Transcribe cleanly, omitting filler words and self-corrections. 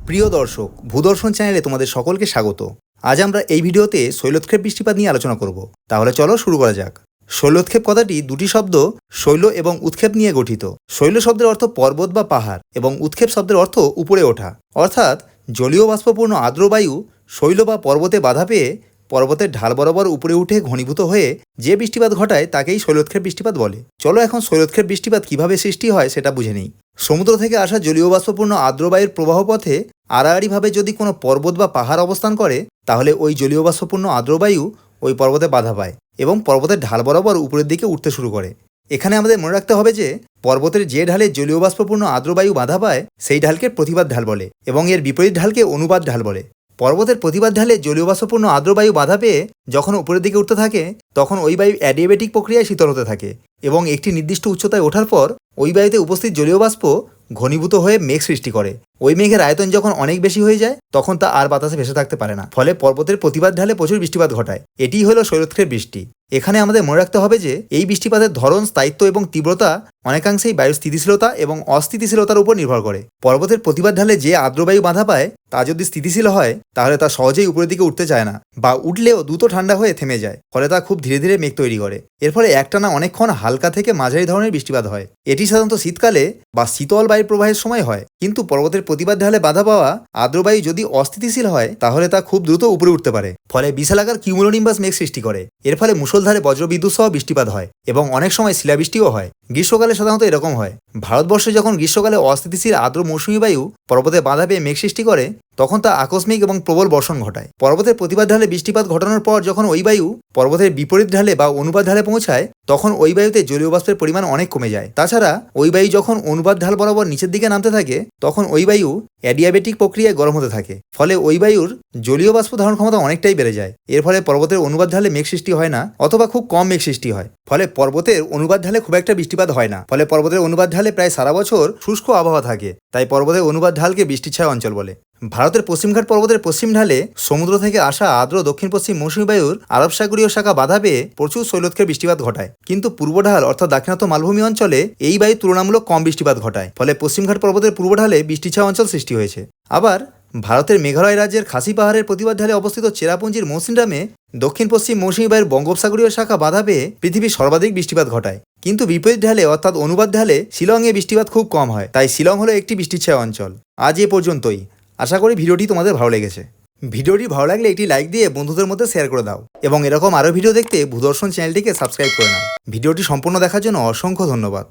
প্রিয় দর্শক, ভূদর্শন চ্যানেলে তোমাদের সকলকে স্বাগত। আজ আমরা এই ভিডিওতে শৈলোৎক্ষেপ বৃষ্টিপাত নিয়ে আলোচনা করব। তাহলে চলো শুরু করা যাক। শৈলোৎক্ষেপ কথাটি দুটি শব্দ শৈল এবং উৎক্ষেপ নিয়ে গঠিত। শৈল শব্দের অর্থ পর্বত বা পাহাড় এবং উৎক্ষেপ শব্দের অর্থ উপরে ওঠা, অর্থাৎ জলীয় বাষ্পপূর্ণ আর্দ্র বায়ু শৈল বা পর্বতে বাধা পেয়ে পর্বতের ঢাল বরাবর উপরে উঠে ঘনীভূত হয়ে যে বৃষ্টিপাত ঘটায় তাকেই শৈলোৎক্ষেপ বৃষ্টিপাত বলে। চলো এখন শৈলোৎক্ষেপ বৃষ্টিপাত কিভাবে সৃষ্টি হয় সেটা বুঝে নিই। সমুদ্র থেকে আসা জলীয় বাষ্পপূর্ণ আর্দ্র বায়ুর প্রবাহ পথে আড়াআড়িভাবে যদি কোনো পর্বত বা পাহাড় অবস্থান করে, তাহলে ওই জলীয় বাষ্পপূর্ণ আর্দ্র বায়ু ওই পর্বতে বাধা পায় এবং পর্বতের ঢাল বরাবর উপরের দিকে উঠতে শুরু করে। এখানে আমাদের মনে রাখতে হবে যে পর্বতের যে ঢালে জলীয় বাষ্পপূর্ণ আর্দ্র বায়ু বাধা পায় সেই ঢালকে প্রতিবাদ ঢাল বলে এবং এর বিপরীত ঢালকে অনুবাদ ঢাল বলে। পর্বতের প্রতিবাদ ঢালে জলীয় বাষ্পপূর্ণ আর্দ্র বায়ু বাধা পেয়ে যখন উপরের দিকে উঠতে থাকে, তখন ওই বায়ু অ্যাডিয়াবেটিক প্রক্রিয়ায় শীতল হতে থাকে এবং একটি নির্দিষ্ট উচ্চতায় ওঠার পর ওই বায়ুতে উপস্থিত জলীয় বাষ্প ঘনীভূত হয়ে মেঘ সৃষ্টি করে। ওই মেঘের আয়তন যখন অনেক বেশি হয়ে যায়, তখন তা আর বাতাসে ভেসে থাকতে পারে না, ফলে পর্বতের প্রতিবাদ ঢালে প্রচুর বৃষ্টিপাত ঘটায়। এটিই হলো শৈলোৎক্ষেপ বৃষ্টি। এখানে আমাদের মনে রাখতে হবে যে এই বৃষ্টিপাতের ধরন, স্থায়িত্ব এবং তীব্রতা অনেকাংশেই বায়ুর স্থিতিশীলতা এবং অস্থিতিশীলতার উপর নির্ভর করে। পর্বতের প্রতিবাদ ঢালে যে আর্দ্রবায়ু বাধা পায় তা যদি স্থিতিশীল হয়, তাহলে তা সহজেই উপরের দিকে উঠতে চায় না, বা উঠলেও দ্রুত ঠান্ডা হয়ে থেমে যায়, ফলে তা খুব ধীরে ধীরে মেঘ তৈরি করে। এর ফলে একটানা অনেকক্ষণ হালকা থেকে মাঝারি ধরনের বৃষ্টিপাত হয়। এটি সাধারণত শীতকালে বা শীতল বায়ুর প্রবাহের সময় হয়। কিন্তু পর্বতের প্রতিবাদ ঢালে বাধা পাওয়া আর্দ্রবায়ু যদি অস্থিতিশীল হয়, তাহলে তা খুব দ্রুত উপরে উঠতে পারে, ফলে বিশালাকার কিউমুলোনিম্বাস মেঘ সৃষ্টি করে। এর ফলে মুষলধারে বজ্রবিদ্যুৎ সহ বৃষ্টিপাত হয় এবং অনেক সময় শিলাবৃষ্টিও হয়। গ্রীষ্মকালে সাধারণত এরকম হয়। ভারতবর্ষে যখন গ্রীষ্মকালে অস্থিতিশীল আর্দ্র মৌসুমী বায়ু পর্বতে বাধা পেয়ে মেঘ সৃষ্টি করে, তখন তা আকস্মিক এবং প্রবল বর্ষণ ঘটায়। পর্বতের প্রতিবাদ ঢালে বৃষ্টিপাত ঘটানোর পর যখন ওই বায়ু পর্বতের বিপরীত ঢালে বা অনুবাদ ঢালে পৌঁছায়, তখন ওই বায়ুতে জলীয় বাষ্পের পরিমাণ অনেক কমে যায়। তাছাড়া ওই বায়ু যখন অনুবাদ ঢাল বরাবর নিচের দিকে নামতে থাকে, তখন ওই বায়ু অ্যাডিয়াবেটিক প্রক্রিয়ায় গরম হতে থাকে, ফলে ওই বায়ুর জলীয় বাষ্প ধারণ ক্ষমতা অনেকটাই বেড়ে যায়। এর ফলে পর্বতের অনুবাদ ঢালে মেঘ সৃষ্টি হয় না, অথবা খুব কম মেঘ সৃষ্টি হয়। ফলে পর্বতের অনুবাদ ঢালে খুব একটা বৃষ্টিপাত হয় না। ফলে পর্বতের অনুবাদ ঢালে প্রায় সারা বছর শুষ্ক আবহাওয়া থাকে। তাই পর্বতের অনুবাদ ঢালকে বৃষ্টিছায়া অঞ্চল বলে। ভারতের পশ্চিমঘাট পর্বতের পশ্চিম ঢালে সমুদ্র থেকে আসা আর্দ্র দক্ষিণ পশ্চিম মৌসুমী বায়ুর আরব সাগরীয় শাখা বাধা পেয়ে প্রচুর শৈলোৎক্ষেপ বৃষ্টিপাত ঘটায়। কিন্তু পূর্ব ঢাল অর্থাৎ দাক্ষিণাত্য মালভূমি অঞ্চলে এই বায়ু তুলনামূলক কম বৃষ্টিপাত ঘটায়। ফলে পশ্চিমঘাট পর্বতের পূর্ব ঢালে বৃষ্টিছায়া অঞ্চল সৃষ্টি হয়েছে। আবার ভারতের মেঘালয় রাজ্যের খাসি পাহাড়ের প্রতিবাদ ঢালে অবস্থিত চেরাপুঞ্জির মৌসিনরামে দক্ষিণ পশ্চিম মৌসুমী বায়ুর বঙ্গোপসাগরীয় শাখা বাধা পেয়ে পৃথিবীর সর্বাধিক বৃষ্টিপাত ঘটায়। কিন্তু বিপরীত ঢালে অর্থাৎ অনুবাদ ঢালে শিলংয়ে বৃষ্টিপাত খুব কম হয়। তাই শিলং হলো একটি বৃষ্টিছায়া অঞ্চল। আজ এ পর্যন্তই। আশা করি ভিডিওটি তোমাদের ভালো লেগেছে। ভিডিওটি ভালো লাগলে একটি লাইক দিয়ে বন্ধুদের মধ্যে শেয়ার করে দাও এবং এরকম আরও ভিডিও দেখতে ভূদর্শন চ্যানেলটিকে সাবস্ক্রাইব করে নাও। ভিডিওটি সম্পূর্ণ দেখার জন্য অসংখ্য ধন্যবাদ।